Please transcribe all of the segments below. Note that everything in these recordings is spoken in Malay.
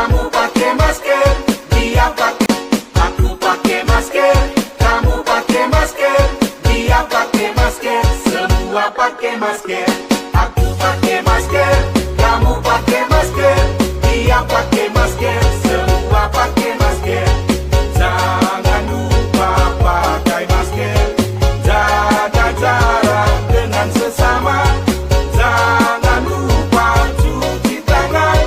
kamu pakai masker, dia pakai. Aku pakai masker, kamu pakai masker, dia pakai masker, semua pakai masker. Aku pakai masker, kamu pakai masker, dia pakai masker, semua pakai masker. Jangan lupa pakai masker, jaga jarak dengan sesama. Jangan lupa cuci tangan,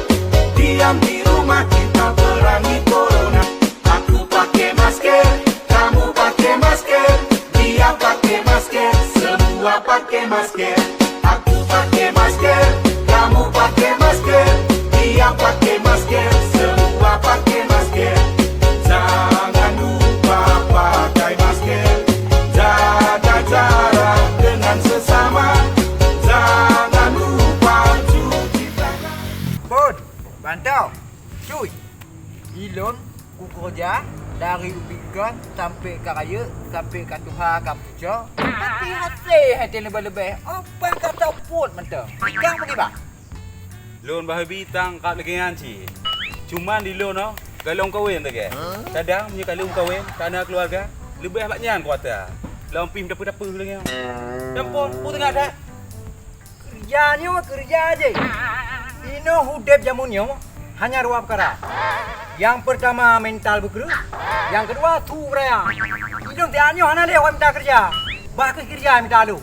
diam di rumah kita perangi corona. Aku pakai masker, kamu pakai masker, dia pakai masker, semua pakai masker. Aku pakai masker, kamu pakai masker, dia pakai masker, semua pakai masker. Jangan lupa pakai masker, jaga jarak dengan sesama. Jangan lupa cuci tangan. Pun, bantau, cuy. Ilon, ku kerja dari Ubikan sampai ke Raya, sampai ke Tuhan Kampuja. Tapi hasil hati lebih-lebih. Apa kata pun mentah. Kang pergi bang? Lon bahagia bitang kat lagi nganci. Cuman di lon no, kalung kahwin tak ke? Kadang punya kalung kahwin, kerana keluarga, lebih banyak kuota. Lampim dapa-dapa lagi. Dan pun tengah dah. Kerjanya kerja aja. Ini hudep jamunya hanya dua perkara. Yang pertama mental bergerak, yang kedua tu beraya. Hidung tianyo hana lewat minta kerja. Bahkan kerja minta lu.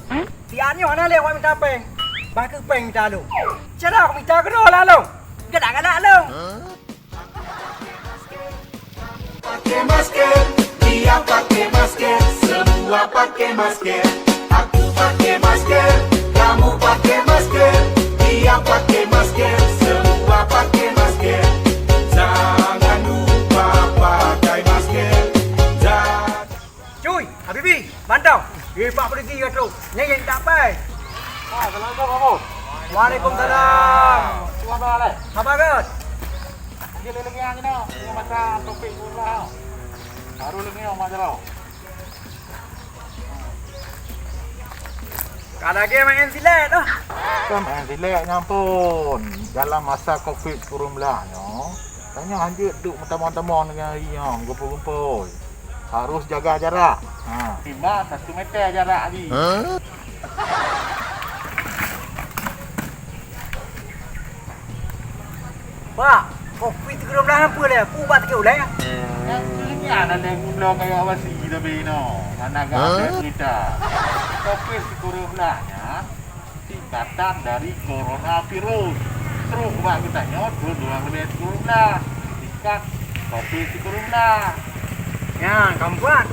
Tianyo hana lewat minta peng. Bahkan peng minta lu. Cara aku minta kedua lalu. Gedak-gedak lu. Pakai masker, dia pakai masker, semua pakai masker. Aku pakai masker, kamu pakai masker, dia pakai masker, semua pakai masker. Jangan lupa pakai masker. Cuy, Habibi, bantau. Pak polisi kat lu. Nyeng tak pai. Assalamualaikum kamu. Waalaikumsalam. Apa le? Apa kat? Dia lagi yang ni, yang macam topik pula. Baru lagi yang macam tu. Kalau lagi main silat tu. Kan main relaxnya pun dalam masa COVID kurun belaknya. Tanya hanya duduk teman-teman dengan yang gumpul-gumpul. Harus jaga jarak. Timbang 1 meter jarak lagi. Pak, kopi tu kena belah apa dia? Pubat ke ulai? Yang ini ada yang mula kayak apa sih tapi no. Anak ada cerita. Covid kurun belaknya tingkatan dari coronavirus. Terus buat kita nyot dua lebih corona. Tingkat Covid corona. Ya, kamu buat.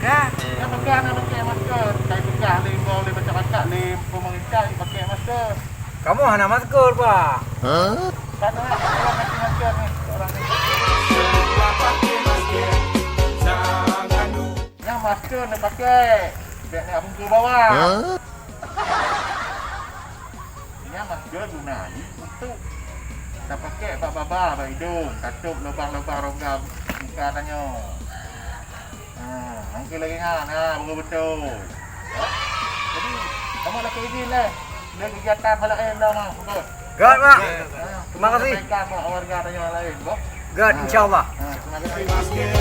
Kan? Yang pegang nak pakai masker. Saya pegang oleh masyarakat, oleh pemerintah pakai masker. Kamu hana masker, Pak. Karena orang pakai masker ni, orang ni. Semua pakai masker, jangan lupa. Yang masker nak pakai. Biar nak muka bawah. Yang masker gunanya untuk nak pakai baba bak hidung, katup lubang-lubang rongga muka tanya. Angkat lagi kan, betul-betul. Jadi, kamu nak izin lah. Dia kegiatan balak lain dah mah, betul. Gad, Pak. Terima kasih. Kamu warga tanya lain, boh. Gad, insyaAllah. Terima kasih. Pakai masker,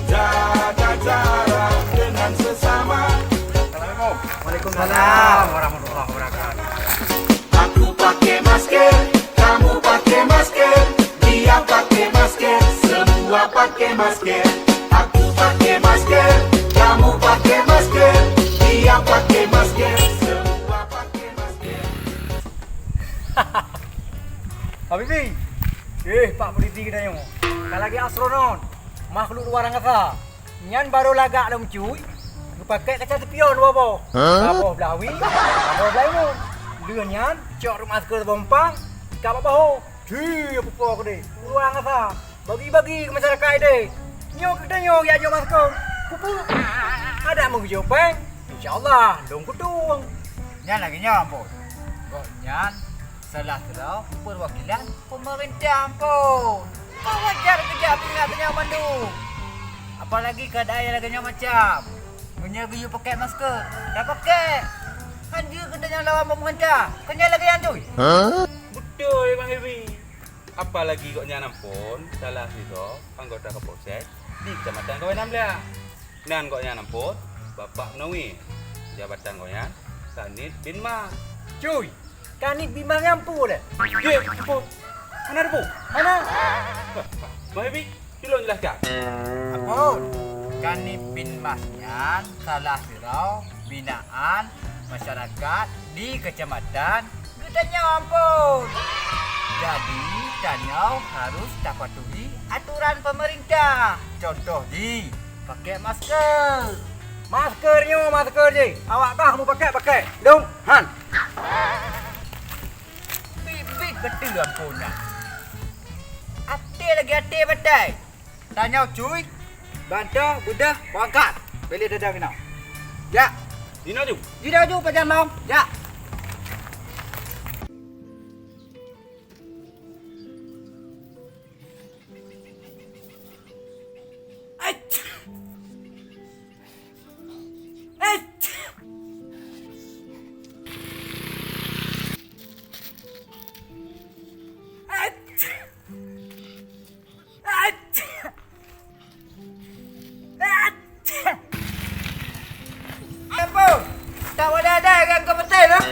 jaga jarak dengan sesama. Assalamualaikum. Waalaikumsalam warahmatullahi wabarakatuh. Aku pakai masker, kamu pakai masker, dia pakai masker, semua pakai masker. Aku pakai masker, kamu pakai masker, dia pakai masker, semua pakai masker. Habibi. Pak polisi kita yang. Kalau lagi astronot, makhluk luar angkasa. Nyan baru lagak dalam cuy. Pakai kaca tepion apa? Apa belawi? Apa belawi? Dia nyan, cok rumah masker bompang. Kau apa ho? Di apa aku deh? Luar angkasa. Bagi-bagi ke masyarakat deh. Nyok kita nyok ya nyok masker. Kupu. Ada mau jopeng. InsyaAllah, dong kutung. Nyan lagi nyan pun. Kok nyan salah terau perwakilan pemerintah pun. Kau wajar kerja tengah-tengah Bandung. Apalagi keadaan lagi macam menjaga you pakai masker. Dah pakai. Kan dia kena yang lawan pemerintah. Kena lagi yang tu. Betul Bang Hebi. apalagi kok nyanam pun salah itu anggota Kapolsek di Kecamatan Kawen 16. Dan kok nyanam pun Bapak Nowi jabatan koyan Kanit Binma. Cuy, Kanit Bima ngampu dah. Ye, po. Mana ada po? Mana? Mahibi, kilo jelaskan. Ampun. Kanit Binmasnya salah sirau binaan masyarakat di kecamatan Gedanyau ampun. Jadi Danyau harus patuhi aturan pemerintah. Contoh di pakai masker. Masker je. Awak kah kamu pakai? Dong, Han. Bibit betul ampunnya. Ate betai. Danyau cuy. Bantah, budah, wangkat. Pilih dadang kena. Ya. Dina ju. Tidak ju pajan mau. Ya. Tak ada kan kau betul lah.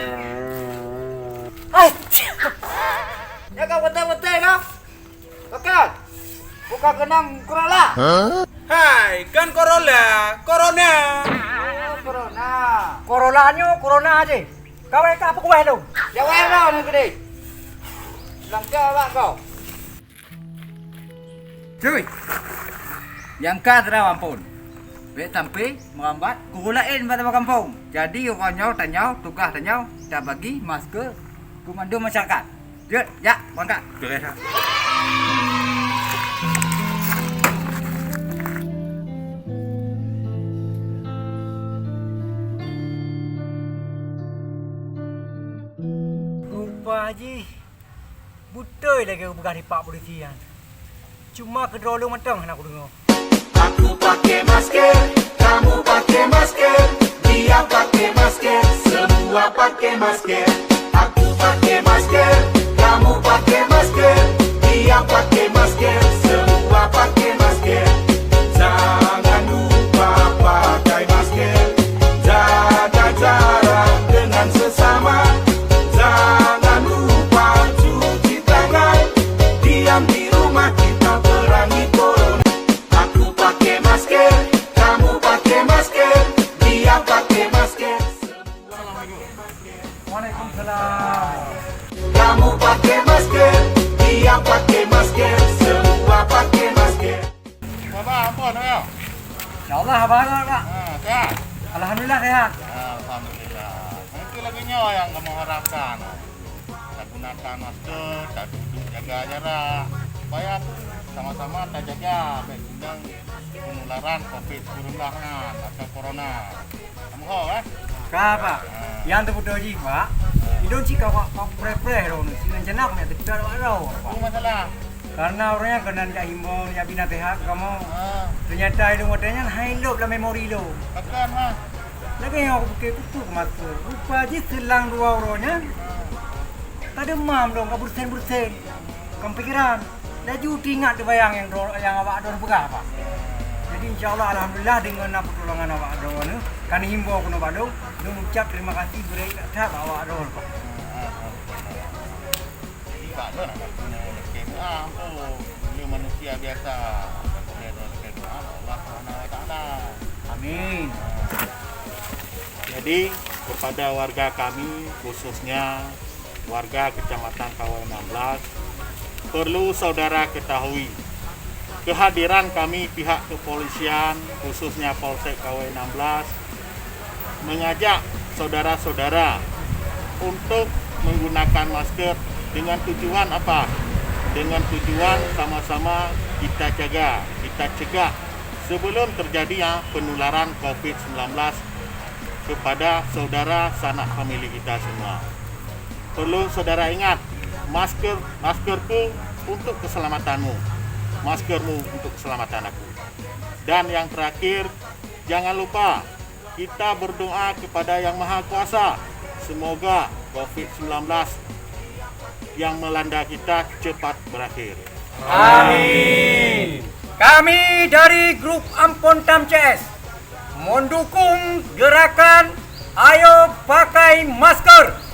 Ya kau betul kau. Bukan. Bukan kenang Corona. Hai, kan Corona. Oh, Corona. Corona aja. Kau apa kau tu? Ya kau ni gede. Langkah awak kau. Cuy. Yang kau terang ampun. Baik sampai merambat kurulain pada kampung. Jadi orangnya tugas tanya dah bagi masker komando masyarakat. Ya, bangkat. Beres. Rupa Haji butai lagi bukan di pak polisian. Cuma kedrolu matang nak aku dengar. Aku pakai masker, kamu pakai masker, dia pakai masker, semua pakai masker. Aku pakai masker, kamu pakai masker, dia pakai masker, semua pakai masker. Jangan lupa pakai masker, jaga jarak dengan sesama. Jangan lupa cuci tangan, diam di rumah kita perangi corona. Aku pakai masker, kamu pakai masker, dia pakai masker. Waalaikumsalam. Kamu pakai masker, dia pakai masker, semua pakai masker. Bapak ampun ya. InsyaAllah abang Pak. Sehat. Alhamdulillah sehat. Alhamdulillah. Itu lagi nyawa yang kamu harapkan. Tak gunakan masker, tak duduk jaga jarak. Supaya sama-sama tak jaga baik undang penularan COVID-19 atau corona. Kamu tahu Kapa? Yang tu betul je Pak. Hidung cik kau pre-pre dong. Sinan jenak ni tidak ada walau. Itu masalah. Karena orangnya kena nak himbau yang bina sehat kamu. Ternyata Ternyata hidung matanya hidup dalam memori lo. Tekan mah. Lagi yang aku pakai kutu ke masker. Rupa je selang dua orangnya. Tak demam dong, kau bersen-bersen. Kamu pikiran. Dah cuti ingat tu bayang yang awak ada pegah Pak. Jadi insyaAllah Alhamdulillah dengan pertolongan awak ada ni. Kan himbau kena badung. Dan ucap terima kasih beri kat awak ada Pak. Tak ada nak guna doa ampun. Dia manusia biasa. Dia doa Allah SWT. Amin. Jadi kepada warga kami khususnya warga Kecamatan Kawen 16 perlu saudara ketahui kehadiran kami pihak kepolisian khususnya Polsek Kawen 16 mengajak saudara-saudara untuk menggunakan masker dengan tujuan apa? Dengan tujuan sama-sama kita jaga, kita cegah sebelum terjadinya penularan COVID-19 kepada saudara sanak famili kita semua. Perlu saudara ingat, maskerku untuk keselamatanmu, maskermu untuk keselamatan aku. Dan yang terakhir, jangan lupa kita berdoa kepada Yang Maha Kuasa. Semoga COVID-19 yang melanda kita cepat berakhir. Amin. Kami dari grup Ampon Tam CS mendukung gerakan Ayo Pakai Masker.